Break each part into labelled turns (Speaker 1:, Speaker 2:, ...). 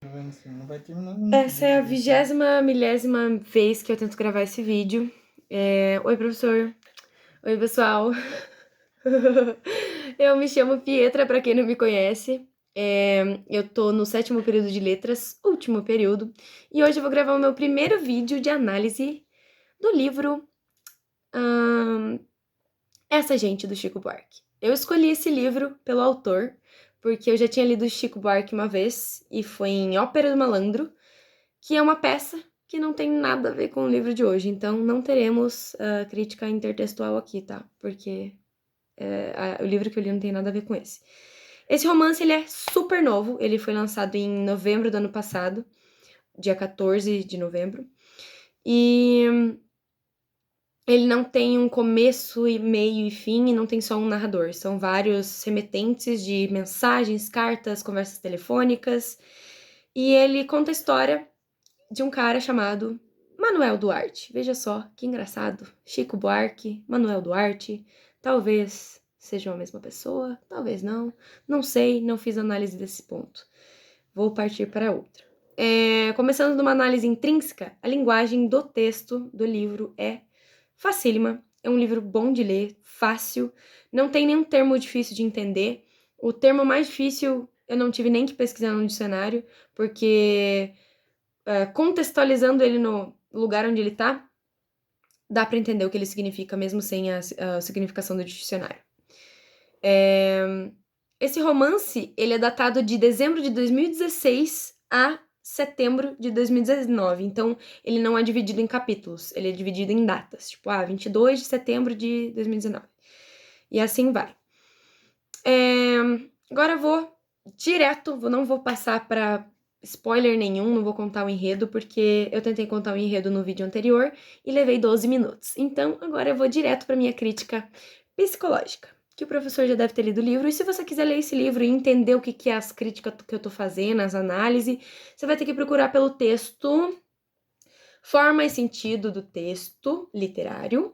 Speaker 1: Não vai terminar nunca.
Speaker 2: Essa é a 20ª milésima vez que eu tento gravar esse vídeo. Oi, professor. Oi, pessoal. Eu me chamo Pietra, pra quem não me conhece. Eu tô no 7º período de letras, último período, e hoje eu vou gravar o meu primeiro vídeo de análise do livro Essa Gente, do Chico Buarque. Eu escolhi esse livro pelo autor, porque eu já tinha lido Chico Buarque uma vez, e foi em Ópera do Malandro, que é uma peça que não tem nada a ver com o livro de hoje. Então, não teremos crítica intertextual aqui, tá? Porque o livro que eu li não tem nada a ver com esse. Esse romance, ele é super novo. Ele foi lançado em novembro do ano passado, dia 14 de novembro. E ele não tem um começo, e meio e fim, e não tem só um narrador. São vários remetentes de mensagens, cartas, conversas telefônicas. E ele conta a história de um cara chamado Manuel Duarte. Veja só, que engraçado. Chico Buarque, Manuel Duarte. Talvez sejam a mesma pessoa, talvez não. Não sei, não fiz análise desse ponto. Vou partir para outra. Começando numa análise intrínseca, a linguagem do texto do livro é facílima. É um livro bom de ler, fácil. Não tem nenhum termo difícil de entender. O termo mais difícil eu não tive nem que pesquisar no dicionário, porque contextualizando ele no lugar onde ele tá, dá para entender o que ele significa, mesmo sem a significação do dicionário. Esse romance, ele é datado de dezembro de 2016 a setembro de 2019, então ele não é dividido em capítulos, ele é dividido em datas, tipo, 22 de setembro de 2019. E assim vai. Agora eu vou direto, não vou passar para spoiler nenhum, não vou contar o enredo, porque eu tentei contar o enredo no vídeo anterior e levei 12 minutos. Então, agora eu vou direto para minha crítica psicológica, que o professor já deve ter lido o livro, e se você quiser ler esse livro e entender o que é as críticas que eu tô fazendo, as análises, você vai ter que procurar pelo texto Forma e Sentido do Texto Literário,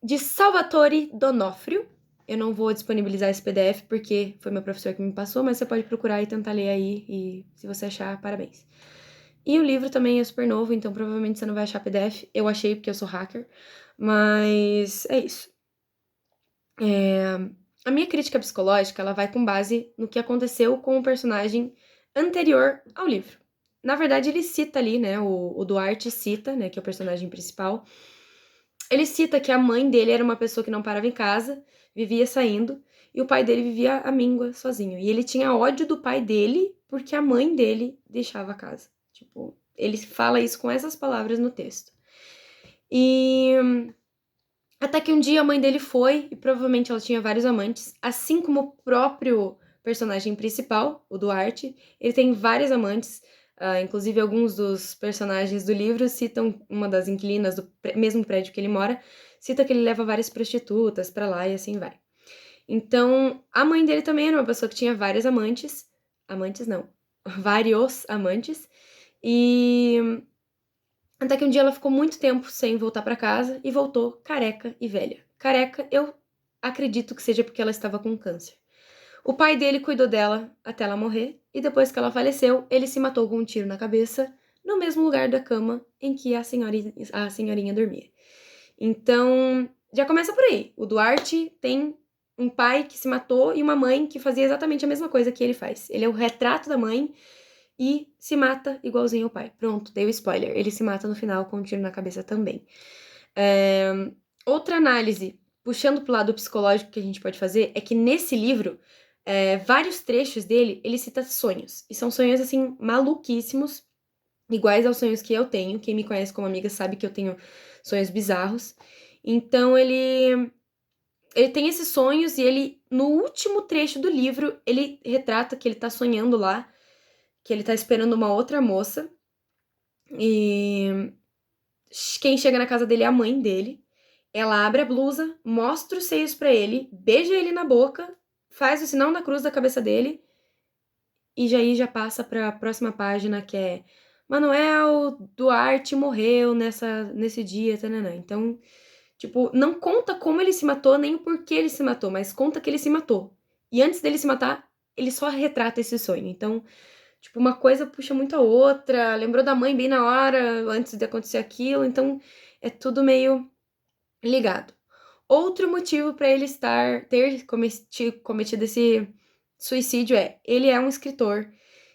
Speaker 2: de Salvatore D'Onofrio. Eu não vou disponibilizar esse PDF porque foi meu professor que me passou, mas você pode procurar e tentar ler aí, e se você achar, parabéns. E o livro também é super novo, então provavelmente você não vai achar PDF. Eu achei porque eu sou hacker, mas é isso. A minha crítica psicológica, ela vai com base no que aconteceu com o personagem anterior ao livro. Na verdade, ele cita ali, né, o Duarte cita, né, que é o personagem principal, ele cita que a mãe dele era uma pessoa que não parava em casa, vivia saindo, e o pai dele vivia à míngua sozinho. E ele tinha ódio do pai dele porque a mãe dele deixava a casa. Tipo, ele fala isso com essas palavras no texto. E até que um dia a mãe dele foi, e provavelmente ela tinha vários amantes, assim como o próprio personagem principal, o Duarte, ele tem vários amantes. Inclusive, alguns dos personagens do livro citam uma das inquilinas do mesmo prédio que ele mora, cita que ele leva várias prostitutas pra lá e assim vai. Então, a mãe dele também era uma pessoa que tinha vários amantes. Amantes não, vários amantes. E até que um dia ela ficou muito tempo sem voltar pra casa e voltou careca e velha. Careca, eu acredito que seja porque ela estava com câncer. O pai dele cuidou dela até ela morrer, e depois que ela faleceu, ele se matou com um tiro na cabeça, no mesmo lugar da cama em que a senhorinha dormia. Então, já começa por aí. O Duarte tem um pai que se matou e uma mãe que fazia exatamente a mesma coisa que ele faz. Ele é o retrato da mãe e se mata igualzinho ao pai. Pronto, dei o spoiler. Ele se mata no final com um tiro na cabeça também. Outra análise, puxando pro lado psicológico que a gente pode fazer, é que nesse livro, vários trechos dele, ele cita sonhos. E são sonhos, assim, maluquíssimos, iguais aos sonhos que eu tenho. Quem me conhece como amiga sabe que eu tenho sonhos bizarros. Então, ele tem esses sonhos e ele, no último trecho do livro, ele retrata que ele tá sonhando lá, que ele tá esperando uma outra moça. E quem chega na casa dele é a mãe dele. Ela abre a blusa, mostra os seios pra ele, beija ele na boca, faz o sinal da cruz da cabeça dele e já passa pra próxima página, que é Manuel Duarte morreu nesse dia, tananã. Então, tipo, não conta como ele se matou, nem o porquê ele se matou, mas conta que ele se matou. E antes dele se matar, ele só retrata esse sonho. Então, Tipo, uma coisa puxa muito a outra, lembrou da mãe bem na hora, antes de acontecer aquilo, então é tudo meio ligado. Outro motivo para ele ter cometido esse suicídio ele é um escritor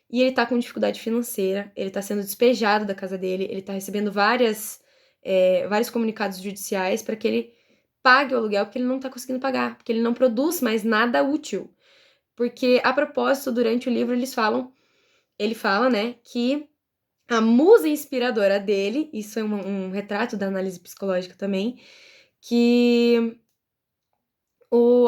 Speaker 2: e ele tá com dificuldade financeira, ele tá sendo despejado da casa dele, ele tá recebendo vários comunicados judiciais para que ele pague o aluguel, porque ele não tá conseguindo pagar, porque ele não produz mais nada útil. Porque, a propósito, durante o livro ele fala, né, que a musa inspiradora dele, isso é um retrato da análise psicológica também, que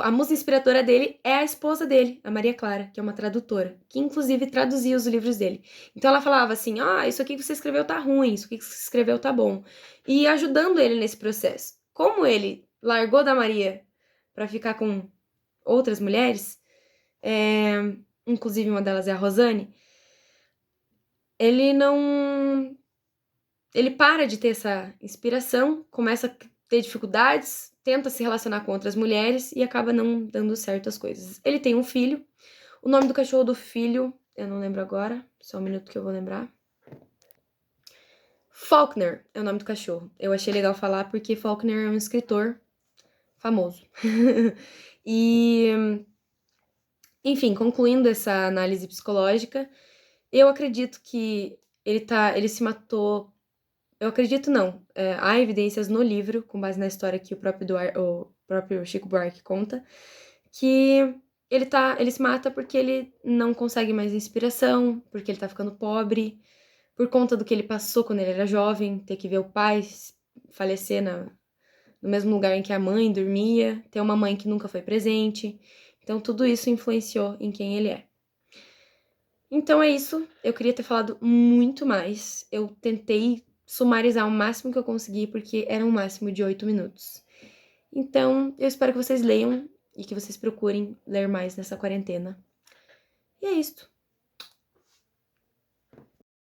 Speaker 2: a musa inspiradora dele é a esposa dele, a Maria Clara, que é uma tradutora, que inclusive traduzia os livros dele. Então ela falava assim: isso aqui que você escreveu tá ruim, isso aqui que você escreveu tá bom. E ajudando ele nesse processo. Como ele largou da Maria para ficar com outras mulheres, inclusive uma delas é a Rosane, ele não. Ele para de ter essa inspiração, começa a ter dificuldades, tenta se relacionar com outras mulheres e acaba não dando certo as coisas. Ele tem um filho, o nome do cachorro do filho, eu não lembro agora, só um minuto que eu vou lembrar. Faulkner é o nome do cachorro. Eu achei legal falar porque Faulkner é um escritor famoso. E, enfim, concluindo essa análise psicológica, eu acredito que ele se matou. Eu acredito não. Há evidências no livro, com base na história que o próprio Chico Buarque conta, que ele se mata porque ele não consegue mais inspiração, porque ele tá ficando pobre, por conta do que ele passou quando ele era jovem, ter que ver o pai falecer no mesmo lugar em que a mãe dormia, ter uma mãe que nunca foi presente. Então tudo isso influenciou em quem ele é. Então é isso, eu queria ter falado muito mais. Eu tentei sumarizar o máximo que eu consegui, porque era um máximo de 8 minutos. Então, eu espero que vocês leiam e que vocês procurem ler mais nessa quarentena. E é isto.